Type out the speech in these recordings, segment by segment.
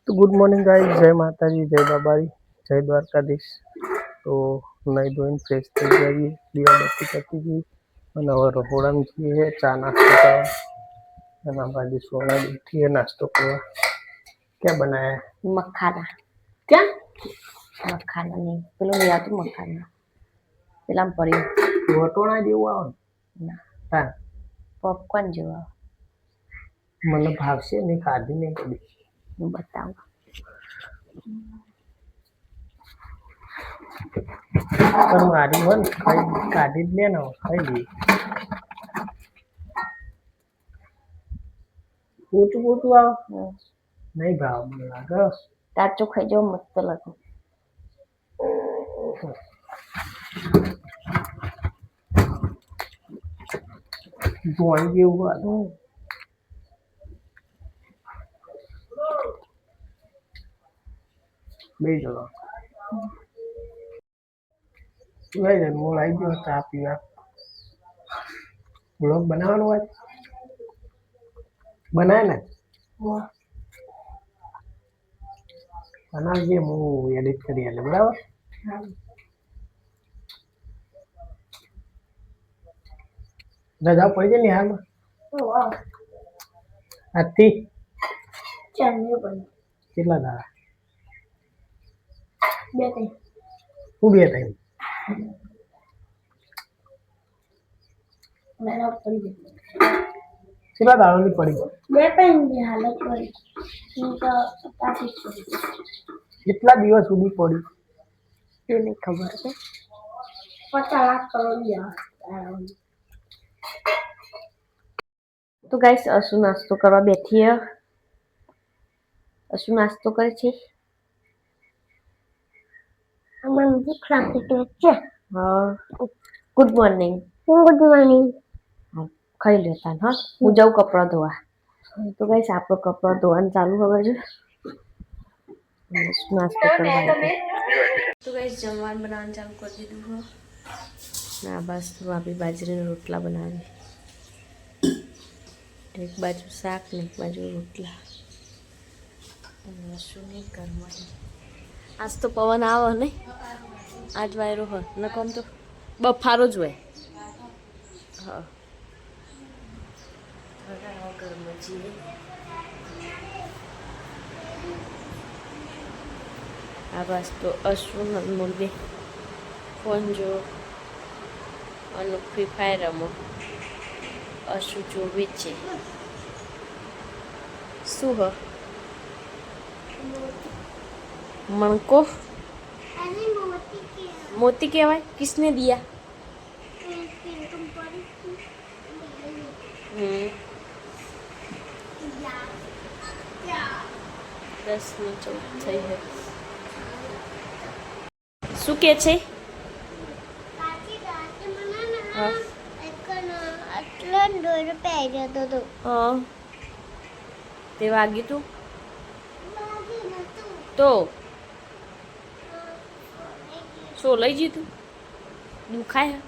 तो good morning guys, जय माता जी, जय बाबारी, जय द्वारकाधीश। तो नई धोઈને फ्रेश થઈ ગઈ, દીવાબત્તી કરતી હતી અને હવે રહોડામાં છીએ ચા નાસ્તો કરવા અને બાજુ સોના બેઠી है नाश्तो કરવા। क्या बनाया है? मखाना। क्या मखाना नहीं पेलो ले आ तू मखाना पेला पड़ी વટોણા જેવું આવે ना હા पॉपकॉर्न जो મને ભાવશે નહીં, ખાધી નહીં કદી। मैं बताऊँ पर मारी हो ने खाई काढ़ी જ લે ને ખાઈ લી। ऊँचું ऊँचું આવે નહીં ભાવ મને લાગે। टाचो खाई जो मस्त लगे જોઈ જેવું આવે બે જણો લઈ જાય હું આવી ગયો ચા પીવા। ब्लॉग बनावવાનો હોય બનાય ને બનાવજે, હું એડિટ કરી આલે બરાબર। રજા પડી જાય ને હાલમાં આજથી કેટલા દાડા? શું બે ટાઈમ? કેટલા દાડાની પડી? કેટલા દિવસ સુધી પડી ये नहीं खबर है 50 लाख करोड़। तो गाइस अशु नास्तो करवा बैठी है। अशु नास्तो करे छे मन भूख लागती है। हाँ गुड मॉर्निंग खाई लेता हाँ हूँ जाऊँ कपड़ा धोवा। तो गाइस आप लोग कपड़ा धोवा चालू हवे जो नास्तो करवा। तो गाइस जमवान बनाना चालू कर दीधुं हो ना बस भाभी बाजरीना रोटला बनावे। एक बाजू शाक ने एक बाजू रोटला। आज तो पवन आवे नहीं, आज वायरो हो न कम तो बफारो ज होय। हाँ आ बस तो अश्रु मुर्गे फोन जो अनु फ्री फायर रमो अशु जो वेचे शू ह मणको मोती कहवाय किसने दिया? दस में 14 थई है शू के छे? हाँ हाँ ते वागी तू तो शो लई जी तू दुखाय है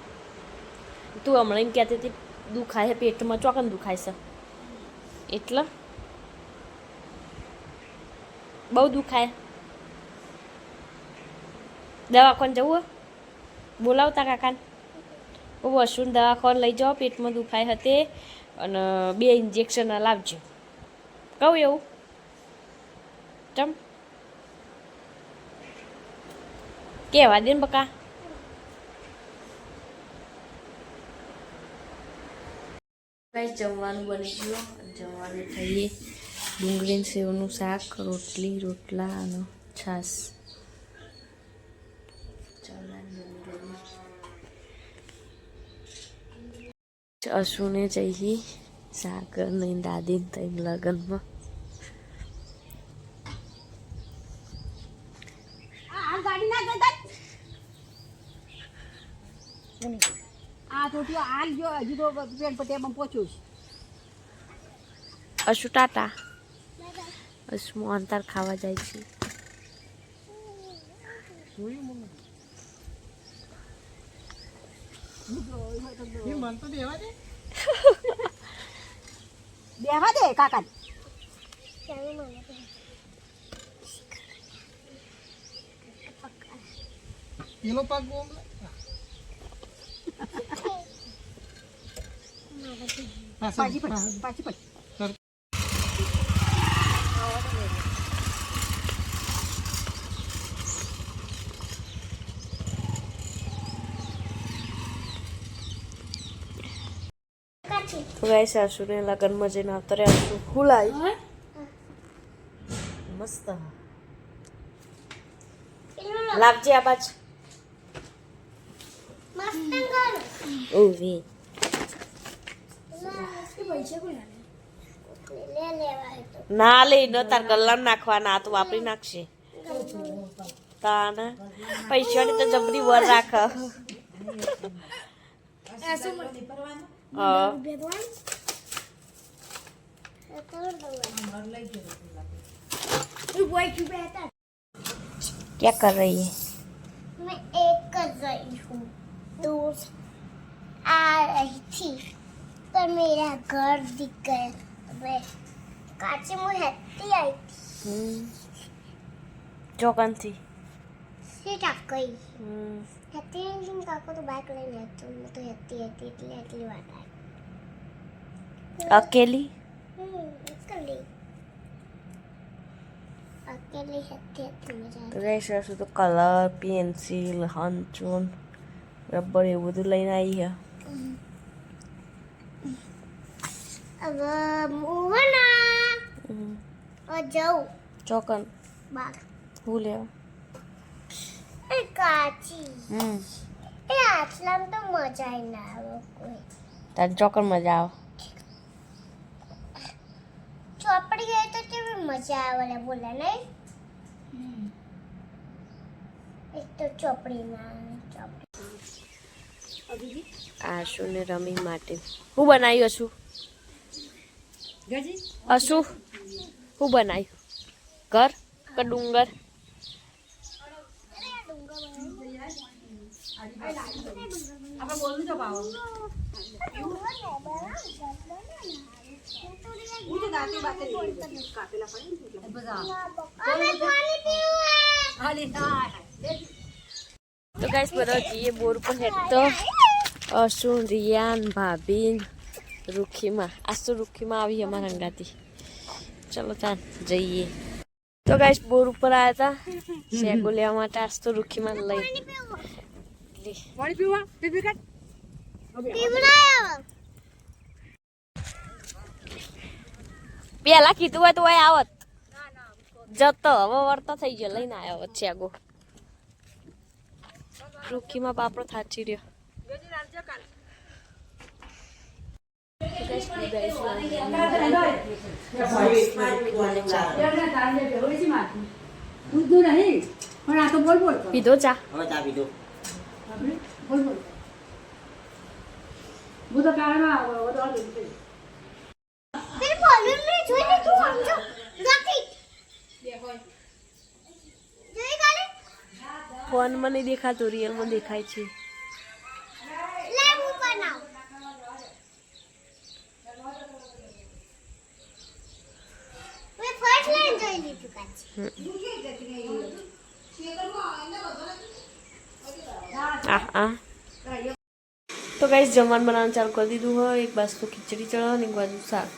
तू हमणे एम कहती थी दुखाय है पेट में चौकन दुखाय से एटला बहु दुखाय दवाखाने जવું बोलावता काका वो अशुन दवाखाने लई जाओ पेट में दुखाय हते अने 2 इंजेक्शन लावજો कहूँ एवं चम केवा दे बका। गाइस जमवानुं बनी गयुं जमवानुं खाईए डूंगળી ને સેવનું શાક રોટલી રોટલા અને છાશ। અશુને જઈએ સાગર ને દાદી તઈ લગનમાં अशु टाटा अशु अंतर खावा जाए छे। देवा दे काका પેલો પાક બહુ પાછી પાછી તો ગાઈસ આશુને લગનમાં જઈને આવતા રહ્યા આશુ ખુલાઈ મસ્ત લાવજે આ બાજ ઓવે ના લે ન તાર ગલ્લામાં નાખવાના આ તો વાપરી નાખશે તાને પૈસાની તો જબરી વર રાખ हाँ क्या कर रही है? मैं एक कर रही हूँ दूर आ रही थी पर मेरा घर दिख गया मैं काची मुँह हत्ती आई थी चौकन थी सीट आ गई हत्ती नहीं काको तो बाइक ले लिया तो मैं तो हत्ती हत्ती इतनी बात आई अकेली अकेली अकेली हत्ती हत्ती मजा તો ગાઈસ આશુ તો કલર પેન્સિલ હંચુન રબર એવું બધું લઈને આવી છે अब मोहना और जाओ ચોકન बाहर હું લેવા એ કાચી એ આટલામ તો મજા ય ના આવે કોઈ તારે ચોકન મજા આવે ચોપડી ગઈ તો કેવી મજા આવે લે બોલે નહીં એક તો ચોપડી ના ચોપડી આશુને રમી માટે હું બનાવ્યું હશું અશુ હું બનાવ્યું ઘર કે ડુંગર તો ગાઈસ બધા જઈએ બોર પર હેઠતો અશુ રિયાન ભાભી રૂખીમાં આજ તો રૂખીમાં આવી અમારા અંગાથી ચલો તાન જઈએ તો ગાઈસ બોર ઉપર આવ્યા હતા શેકો લેવા માટે આજ તો રૂખીમાં લઈ પાણી પીવા પીપી કાટ પેલા કીધું હોય તો હોય આવત જતો હવે વળતો થઈ ગયો લઈને આવ્યો છે આગો રૂખીમાં બાપડો થાચી રહ્યો પીધો ચા फिर वॉल्यूम में જોઈ લીધું સમજો નથી જોઈ ગાલે ફોન માં નહીં દેખાતું રિયલ માં દેખાય છે લે હું બનાવ મેં ફર્સ્ટ લાઈન જોઈ લીધું કાચી તો ગાઈસ જમવાનું બનાવવાનું ચાલુ કરી દીધું હોય એક બાજુ તો ખીચડી ચડાવો ને એક બાજુ શાક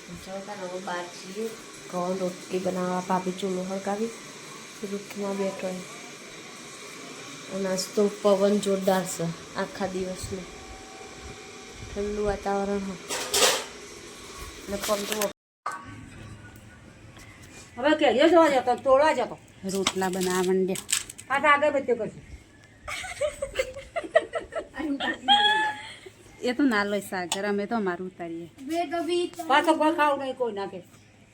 ચડતા બહાર છીએ ઘઉં રોટલી બનાવવા ભાભી ચૂલો હળગાવી રૂખીમાં બેઠો હોય અને આજ તો પવન જોરદાર છે આખા દિવસનું ઠંડુ વાતાવરણ હોય ને પંખો હવે કેરીઓ જોવા જતો તોડવા જતો રોટલા બનાવવા માંડ્યા પાછા આગળ બધું કરશું એ તો ના લઈ સાગર અમે તો અમારું ઉતારીએ પાછો કોઈ ખાવું નહીં કોઈ નાખે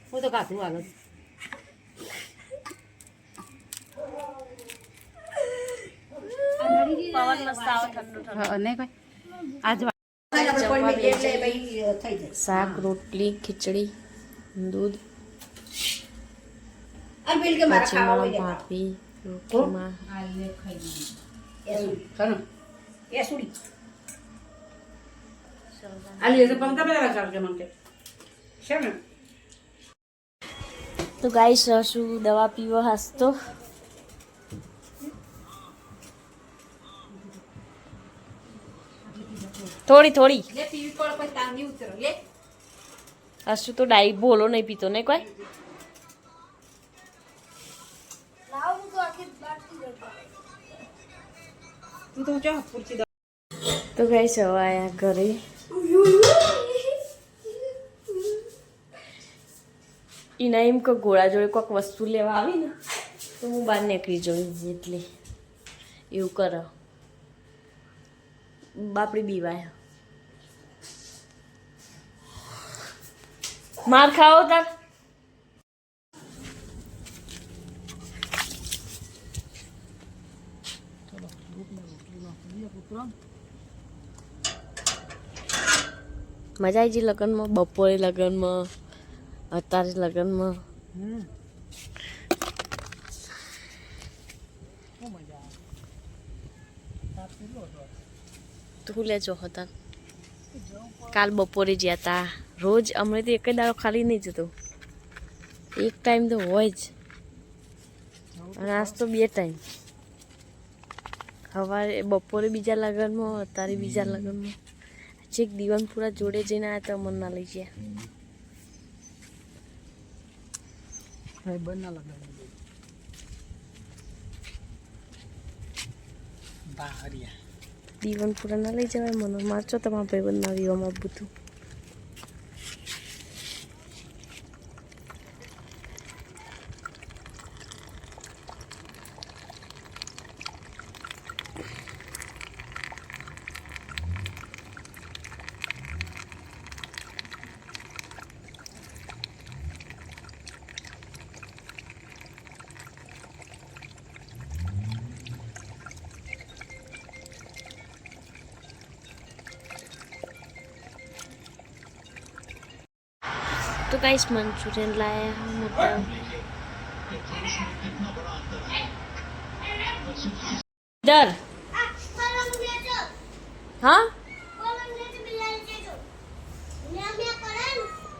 હું તો કાઢું હાલો પવન મસ્ત આવે ઠંડુ ઠંડુ અને કોઈ આજ શાક રોટલી ખીચડી દૂધ પછી મળો ભાભી રોટલીમાં તો ગાઈસ શું દવા પીવો હાસતો થોડી થોડી લે પીવી પડે પછી તાવ નહીં ઉતરો લે હસુ તો ડાઈ બોલો નહીં પીતો નહીં કોઈ તું તો ચા પૂછી દો તો ગઈ સવાયા ઘરે એના એમ કે ગોળા જોડે કોઈક વસ્તુ લેવા આવી ને તો હું બહાર નીકળી જોયું એટલે એવું કરો બાપડી બીવાય માર ખાઓ તાર મજા આવી ગઈ લગ્નમાં બપોરે લગ્નમાં અત્યારે લગ્નમાં તું લેજો હતા કાલ બપોરે ગયા હતા રોજ અમને તો એક જ દાડો ખાલી નહીં જતો એક ટાઈમ તો હોય જ અને આજ તો 2 ટાઈમ સવારે બપોરે બીજા લગ્નમાં અત્યારે બીજા લગ્નમાં છેક દીવાનપુરા જોડે જઈને આવ્યા તો મન ના લઈ ગયા બના લગાવી બાહરિયા દીવાનપુરા ના લઈ જવાય મને મારચો તમારા ભાઈ બનાવી આમાં બધું तो गाइस मंचूरियन लाया है मोटा इधर हाँ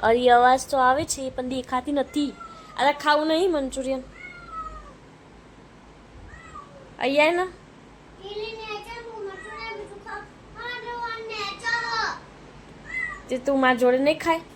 और ये आवाज तो आवे छे पण देखाती નથી અરે ખાવું નહીં મંચુરિયન અહીંયા ના તે તું માર જોડે નહીં ખાય